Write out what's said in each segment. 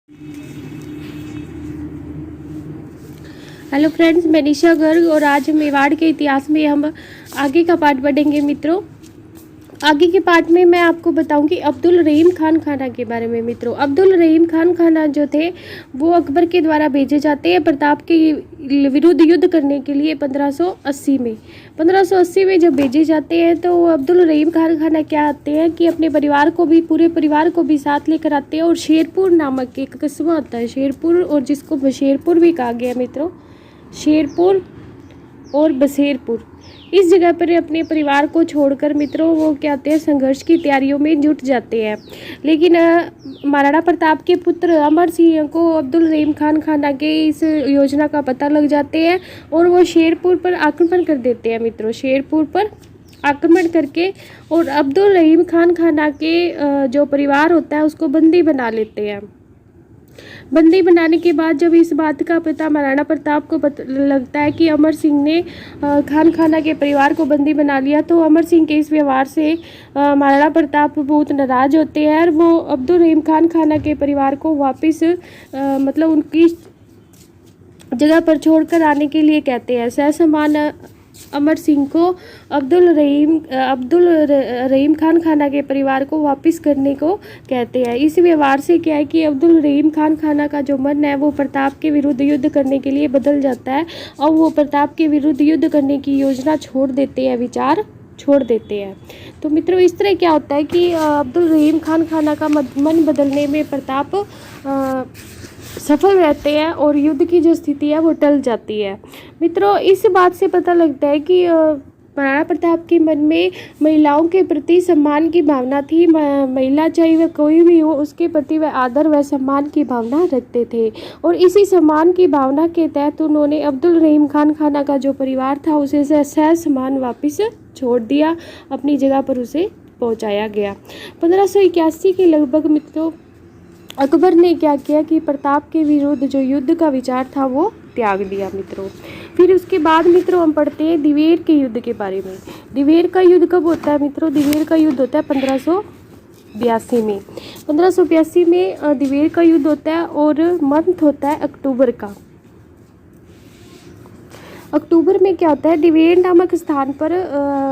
Hello friends, मैं निशा गर्ग और आज मेवाड़ के इतिहास में हम आगे का पार्ट पढ़ेंगे। मित्रों, आगे के पार्ट में मैं आपको बताऊंगी अब्दुल रहीम खान खाना के बारे में। मित्रों, अब्दुल रहीम खान खाना जो थे वो अकबर के द्वारा भेजे जाते हैं प्रताप के विरुद्ध युद्ध करने के लिए 1580 में जब भेजे जाते हैं तो अब्दुल रहीम खान खाना क्या आते हैं कि अपने परिवार को भी, पूरे परिवार को भी साथ लेकर आते हैं और शेरपुर नामक एक कस्बा होता है, शेरपुर, और जिसको बशेरपुर भी कहा गया। मित्रों, शेरपुर और बसेरपुर, इस जगह पर अपने परिवार को छोड़कर मित्रों वो क्या होते हैं, संघर्ष की तैयारियों में जुट जाते हैं। लेकिन महाराणा प्रताप के पुत्र अमर सिंह को अब्दुल रहीम खान खाना के इस योजना का पता लग जाते हैं और वो शेरपुर पर आक्रमण कर देते हैं। मित्रों, शेरपुर पर आक्रमण करके और अब्दुल रहीम खान खाना के जो परिवार होता है उसको बंदी बना लेते हैं। बंदी बनाने के बाद जब इस बात का पता महाराणा प्रताप को लगता है कि अमर सिंह ने खान खाना के परिवार को बंदी बना लिया, तो अमर सिंह के इस व्यवहार से महाराणा प्रताप बहुत नाराज होते हैं और वो अब्दुल रहीम खान खाना के परिवार को वापस मतलब उनकी जगह पर छोड़कर आने के लिए कहते हैं। ससम्मान अमर सिंह को अब्दुल रहीम खान खाना के परिवार को वापस करने को कहते हैं। इस व्यवहार से क्या है कि अब्दुल रहीम खान खाना का जो मन है वो प्रताप के विरुद्ध युद्ध करने के लिए बदल जाता है और वो प्रताप के विरुद्ध युद्ध करने की योजना छोड़ देते हैं, विचार छोड़ देते हैं। तो मित्रों, इस तरह क्या होता है कि अब्दुल रहीम खान खाना का मन बदलने में प्रताप सफल रहते हैं और युद्ध की जो स्थिति है वो टल जाती है। मित्रों, इस बात से पता लगता है कि महाराणा प्रताप के मन में महिलाओं के प्रति सम्मान की भावना थी। महिला चाहे वह कोई भी हो, उसके प्रति वह आदर व सम्मान की भावना रखते थे और इसी सम्मान की भावना के तहत उन्होंने अब्दुल रहीम खान खाना का जो परिवार था उसे ससम्मान वापस छोड़ दिया, अपनी जगह पर उसे पहुंचाया गया। 1581 के लगभग मित्रों अकबर ने क्या किया कि प्रताप के विरुद्ध जो युद्ध का विचार था वो त्याग दिया। मित्रों, फिर उसके बाद मित्रों हम पढ़ते हैं दिवेर के युद्ध के बारे में। दिवेर का युद्ध कब होता है मित्रों? दिवेर का युद्ध होता है 1582 में। 1582 में दिवेर का युद्ध होता है और मंथ होता है अक्टूबर का। अक्टूबर में क्या होता है, दिवेर नामक स्थान पर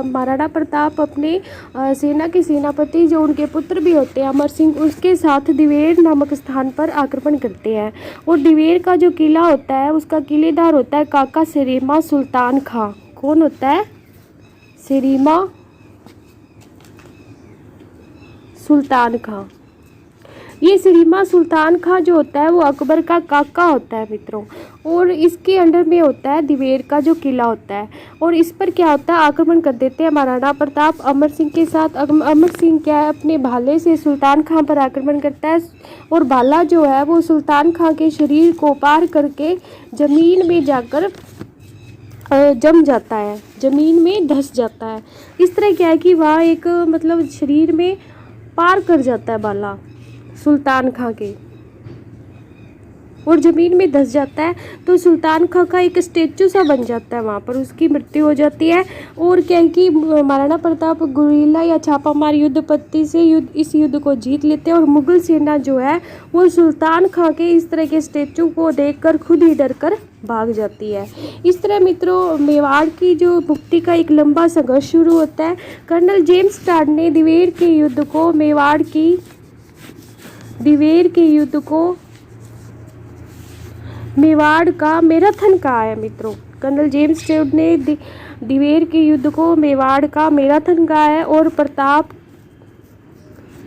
महाराणा प्रताप अपने सेना के सेनापति जो उनके पुत्र भी होते हैं अमर सिंह, उसके साथ दिवेर नामक स्थान पर आक्रमण करते हैं और दिवेर का जो किला होता है उसका किलेदार होता है काका सेरीमा सुल्तान खां। कौन होता है? सेरीमा सुल्तान खां। ये सेरीमा सुल्तान खां जो होता है वो अकबर का काका होता है मित्रों, और इसके अंडर में होता है दिवेर का जो किला होता है और इस पर क्या होता है, आक्रमण कर देते हैं महाराणा प्रताप अमर सिंह के साथ। अमर सिंह क्या है, अपने भाले से सुल्तान खां पर आक्रमण करता है और भाला जो है वो सुल्तान खां के शरीर को पार करके जमीन में जाकर जम जाता है, जमीन में धंस जाता है। इस तरह क्या है कि वहाँ एक मतलब शरीर में पार कर जाता है भाला सुल्तान खां के और ज़मीन में धंस जाता है, तो सुल्तान खां का एक स्टेचू सा बन जाता है, वहाँ पर उसकी मृत्यु हो जाती है। और क्या है कि महाराणा प्रताप गुरिल्ला या छापामार युद्ध पद्धति से इस युद्ध को जीत लेते हैं और मुगल सेना जो है वो सुल्तान खां के इस तरह के स्टेचू को देखकर खुद ही डर कर भाग जाती है। इस तरह मित्रों मेवाड़ की जो मुक्ति का एक लंबा संघर्ष शुरू होता है। कर्नल जेम्स टॉड ने दिवेर के युद्ध को मेवाड़ का मैराथन कहा है। मित्रों, कर्नल जेम्स टॉड ने दिवेर के युद्ध को मेवाड़ का मैराथन कहा है और प्रताप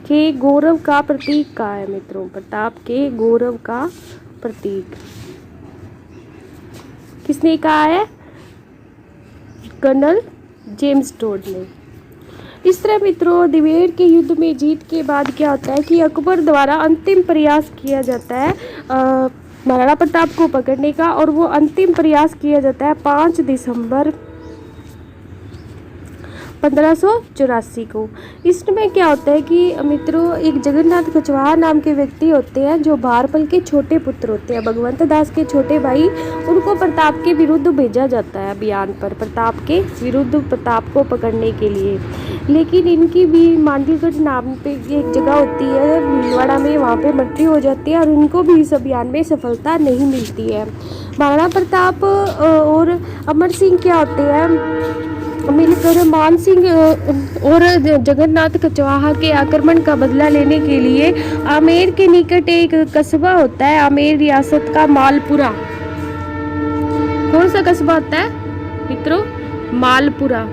के गौरव का प्रतीक कहा है। मित्रों, प्रताप के गौरव का प्रतीक किसने कहा है? कर्नल जेम्स टॉड ने। इस तरह मित्रों दिवेर के युद्ध में जीत के बाद क्या होता है कि अकबर द्वारा अंतिम प्रयास किया जाता है महाराणा प्रताप को पकड़ने का, और वो अंतिम प्रयास किया जाता है 5 दिसंबर 1584 को। इसमें क्या होता है कि मित्रों एक जगन्नाथ कछवाहा नाम के व्यक्ति होते हैं जो भारपल के छोटे पुत्र होते हैं, भगवंत दास के छोटे भाई, उनको प्रताप के विरुद्ध भेजा जाता है अभियान पर, प्रताप के विरुद्ध प्रताप को पकड़ने के लिए। लेकिन इनकी भी मांडलगढ़ नाम पे एक जगह होती है भीलवाड़ा में, वहाँ पे मृत्यु हो जाती है और उनको भी इस अभियान में सफलता नहीं मिलती है। महाराणा प्रताप और अमर सिंह क्या होते हैं, मिलकर मान सिंह और जगन्नाथ कछवाहा के आक्रमण का बदला लेने के लिए आमेर के निकट एक कस्बा होता है, आमेर रियासत का मालपुरा। कौन सा कस्बा होता है मित्रों? मालपुरा।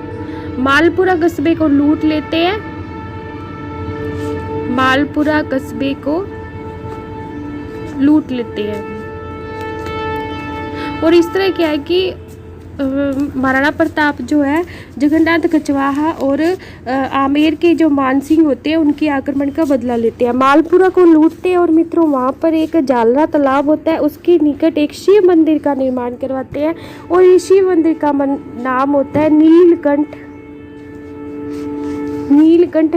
मालपुरा कस्बे को लूट लेते हैं, मालपुरा कस्बे को लूट लेते हैं। और इस तरह क्या है कि महाराणा प्रताप जो है जगन्नाथ कछवाहा और आमेर के जो मानसिंह होते हैं उनके आक्रमण का बदला लेते हैं, मालपुरा को लूटते हैं। और मित्रों वहाँ पर एक जालरा तालाब होता है, उसके निकट एक शिव मंदिर का निर्माण करवाते हैं और इस शिव मंदिर का नाम होता है नीलकंठ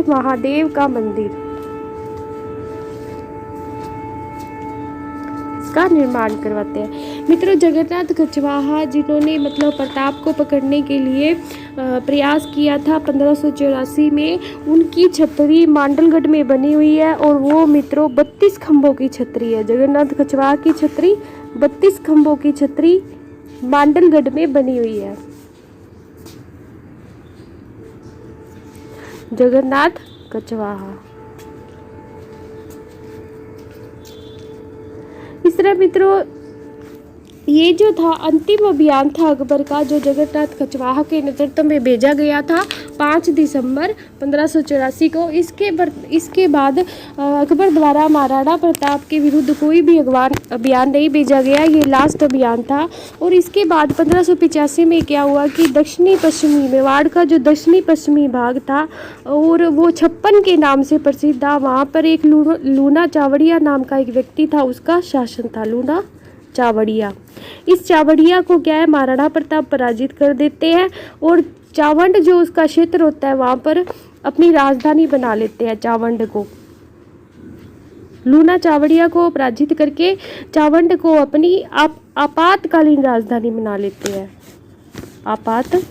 महादेव का मंदिर का निर्माण करवाते हैं। मित्रों जगन्नाथ कछवाहा जिन्होंने मतलब प्रताप को पकड़ने के लिए प्रयास किया था 1584 में, उनकी छतरी मांडलगढ़ में बनी हुई है और वो मित्रों 32 खंभों की छतरी है। जगन्नाथ कछवाहा की छतरी 32 खंभों की छतरी मांडलगढ़ में बनी हुई है। जगन्नाथ कछवाहा। इस तरह मित्रों ये जो था अंतिम अभियान था अकबर का, जो जगन्नाथ कछवाहा के नेतृत्व में भेजा गया था 5 दिसंबर 1584 को। इसके बाद अकबर द्वारा महाराणा प्रताप के विरुद्ध कोई भी अभियान नहीं भेजा गया, ये लास्ट अभियान था। और इसके बाद 1585 में क्या हुआ कि दक्षिणी पश्चिमी मेवाड़ का जो दक्षिणी पश्चिमी भाग था और वो 56 के नाम से प्रसिद्ध था, वहाँ पर एक लूना चावड़िया नाम का एक व्यक्ति था, उसका शासन था, लूना चावड़िया। इस चावड़िया को क्या है महाराणा प्रताप पराजित कर देते हैं और चावंड जो उसका क्षेत्र होता है वहाँ पर अपनी राजधानी बना लेते हैं। चावंड को, लूना चावड़िया को पराजित करके चावंड को अपनी आपातकालीन राजधानी बना लेते हैं, आपातकालीन।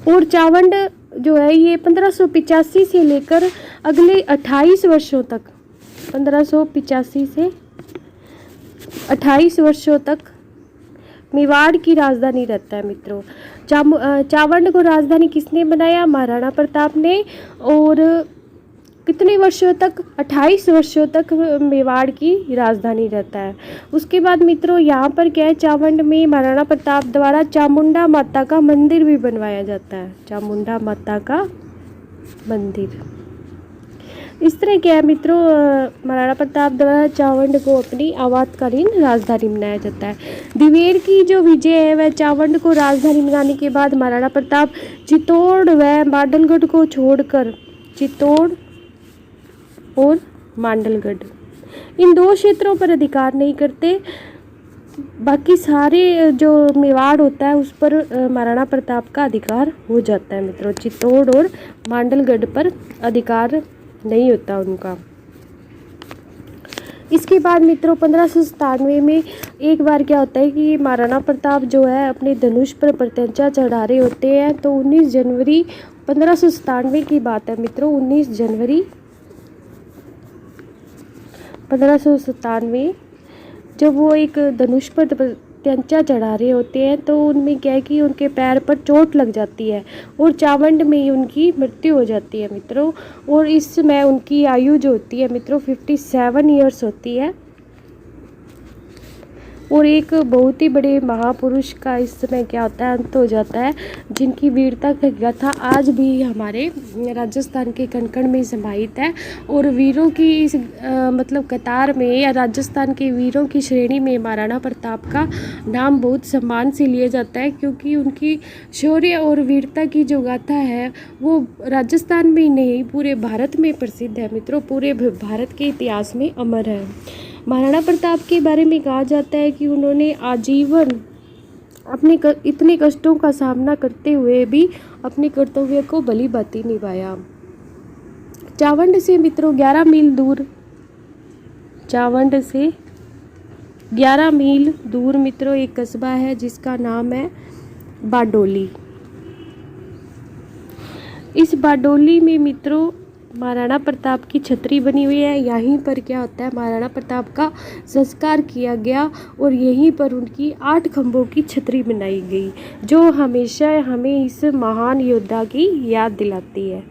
और चावंड जो है ये 1585 से लेकर अगले 28 वर्षों तक, 1585 से 28 वर्षों तक मेवाड़ की राजधानी रहता है मित्रों। चावंड को राजधानी किसने बनाया? महाराणा प्रताप ने। और कितने वर्षों तक? 28 वर्षों तक मेवाड़ की राजधानी रहता है। उसके बाद मित्रों यहाँ पर क्या है, चावंड में महाराणा प्रताप द्वारा चामुंडा माता का मंदिर भी बनवाया जाता है, चामुंडा माता का मंदिर। इस तरह क्या है मित्रों, महाराणा प्रताप द्वारा चावंड को अपनी आपातकालीन राजधानी बनाया जाता है। दिवेर की जो विजय है वह चावंड को राजधानी बनाने के बाद महाराणा प्रताप चित्तौड़ व मांडलगढ़ को छोड़कर, चित्तौड़ और मांडलगढ़ इन 2 क्षेत्रों पर अधिकार नहीं करते, बाकी सारे जो मेवाड़ होता है उस पर महाराणा प्रताप का अधिकार हो जाता है मित्रों। चित्तौड़ और मांडलगढ़ पर अधिकार नहीं होता उनका। इसके बाद मित्रों 1597 में एक बार क्या होता है कि महाराणा प्रताप जो है अपने धनुष पर प्रत्यंचा चढ़ा रहे होते हैं, तो 19 जनवरी 1597 की बात है मित्रों। 19 जनवरी 1597 जब वो एक धनुष पर प्रत्यंचा चढ़ा रहे होते हैं तो उनमें क्या है कि उनके पैर पर चोट लग जाती है और चावंड में ही उनकी मृत्यु हो जाती है मित्रों। और इस समय उनकी आयु जो होती है मित्रों 57 ईयर्स होती है। और एक बहुत ही बड़े महापुरुष का इस समय क्या होता है, अंत हो जाता है, जिनकी वीरता की गाथा आज भी हमारे राजस्थान के कण-कण में समाहित है। और वीरों की इस मतलब कतार में या राजस्थान के वीरों की श्रेणी में महाराणा प्रताप का नाम बहुत सम्मान से लिया जाता है, क्योंकि उनकी शौर्य और वीरता की जो गाथा है वो राजस्थान में ही नहीं पूरे भारत में प्रसिद्ध है मित्रों, पूरे भारत के इतिहास में अमर है। महाराणा प्रताप के बारे में कहा जाता है कि उन्होंने आजीवन इतने कष्टों का सामना करते हुए भी अपने कर्तव्य को भली भांति निभाया। चावंड से मित्रों 11 मील दूर, चावंड से 11 मील दूर मित्रों एक कस्बा है जिसका नाम है बारडोली। इस बारडोली में मित्रों महाराणा प्रताप की छतरी बनी हुई है। यहीं पर क्या होता है, महाराणा प्रताप का संस्कार किया गया और यहीं पर उनकी 8 खंभों की छतरी बनाई गई, जो हमेशा हमें इस महान योद्धा की याद दिलाती है।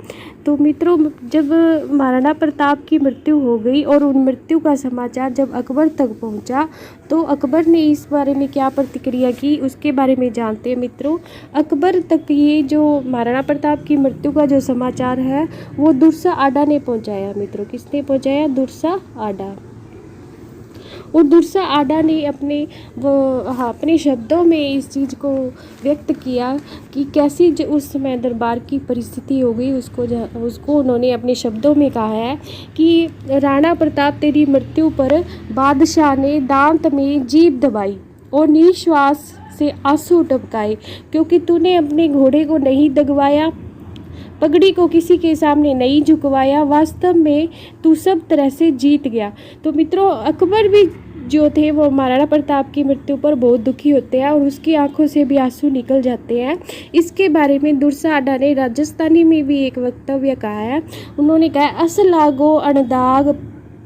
तो मित्रों जब महाराणा प्रताप की मृत्यु हो गई और उन मृत्यु का समाचार जब अकबर तक पहुंचा, तो अकबर ने इस बारे में क्या प्रतिक्रिया की उसके बारे में जानते हैं मित्रों। अकबर तक ये जो महाराणा प्रताप की मृत्यु का जो समाचार है वो दुर्सा आडा ने पहुंचाया मित्रों। किसने पहुंचाया? दुर्सा आडा। और दुर्सा आडा ने अपने शब्दों में इस चीज़ को व्यक्त किया कि कैसी जो उस समय दरबार की परिस्थिति हो गई, उसको उन्होंने अपने शब्दों में कहा है कि राणा प्रताप तेरी मृत्यु पर बादशाह ने दांत में जीभ दबाई और निश्वास से आंसू टपकाए, क्योंकि तूने अपने घोड़े को नहीं दगवाया, पगड़ी को किसी के सामने नहीं झुकवाया, वास्तव में तू सब तरह से जीत गया। तो मित्रों अकबर भी जो थे वो महाराणा प्रताप की मृत्यु पर बहुत दुखी होते हैं और उसकी आंखों से भी आंसू निकल जाते हैं। इसके बारे में दुर्सा आडा ने राजस्थानी में भी एक वक्तव्य कहा है। उन्होंने कहा, अस लागो अणदाग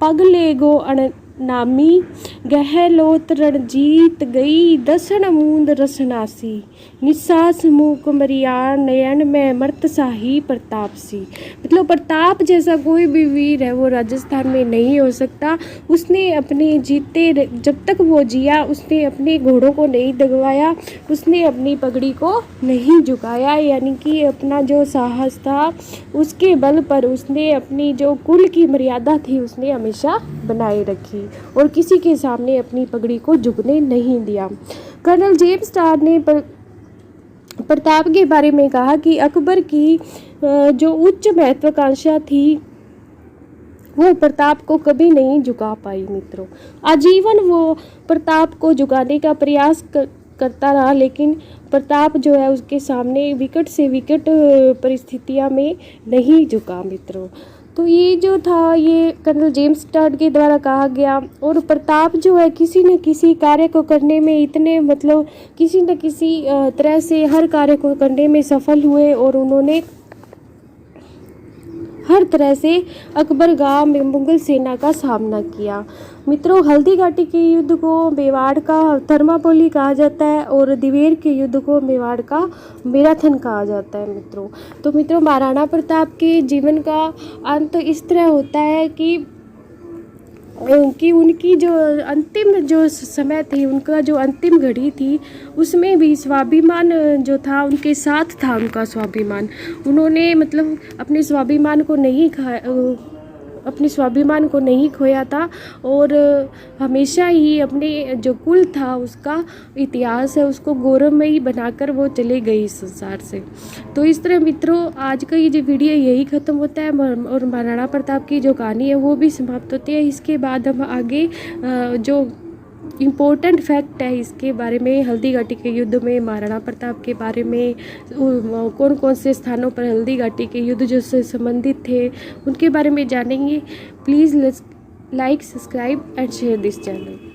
पग ले गो अण नामी, गहलोत रणजीत गई दसन मूंद रसनासी, निसास मूक मरिया नयन में मर्त शाही प्रताप सी। मतलब प्रताप जैसा कोई भी वीर है वो राजस्थान में नहीं हो सकता। उसने अपने जीते जब तक वो जिया उसने अपने घोड़ों को नहीं दगवाया, उसने अपनी पगड़ी को नहीं झुकाया, यानी कि अपना जो साहस था उसके बल पर उसने अपनी जो कुल की मर्यादा थी उसने हमेशा बनाए रखी और किसी के सामने अपनी पगड़ी को झुकने नहीं दिया। कर्नल जेम्स स्टार ने प्रताप के बारे में कहा कि अकबर की जो उच्च महत्वाकांक्षा थी वो प्रताप को कभी नहीं झुका पाई मित्रों। आजीवन वो प्रताप को झुकाने का प्रयास करता रहा, लेकिन प्रताप जो है उसके सामने विकट से विकट परिस्थितियां में नहीं झुका मित्रों। तो ये जो था ये कर्नल जेम्स स्टार्ड के द्वारा कहा गया। और प्रताप जो है किसी न किसी कार्य को करने में इतने मतलब किसी न किसी तरह से हर कार्य को करने में सफल हुए और उन्होंने हर तरह से अकबर गाह में मुगल सेना का सामना किया। मित्रों हल्दी घाटी के युद्ध को मेवाड़ का थर्मापोली कहा जाता है और दिवेर के युद्ध को मेवाड़ का मैराथन कहा जाता है मित्रों। तो मित्रों महाराणा प्रताप के जीवन का अंत इस तरह होता है कि उनकी जो अंतिम जो समय थी, उनका जो अंतिम घड़ी थी उसमें भी स्वाभिमान जो था उनके साथ था। उनका स्वाभिमान उन्होंने मतलब अपने स्वाभिमान को नहीं खोया था और हमेशा ही अपने जो कुल था उसका इतिहास है उसको गौरवमयी बनाकर वो चले गए इस संसार से। तो इस तरह मित्रों आज का ये जो वीडियो यही ख़त्म होता है और महाराणा प्रताप की जो कहानी है वो भी समाप्त होती है। इसके बाद हम आगे जो इम्पोर्टेंट फैक्ट है इसके बारे में, हल्दी घाटी के युद्ध में महाराणा प्रताप के बारे में कौन कौन से स्थानों पर हल्दी घाटी के युद्ध जो से संबंधित थे उनके बारे में जानेंगे। Please like, subscribe and share this channel.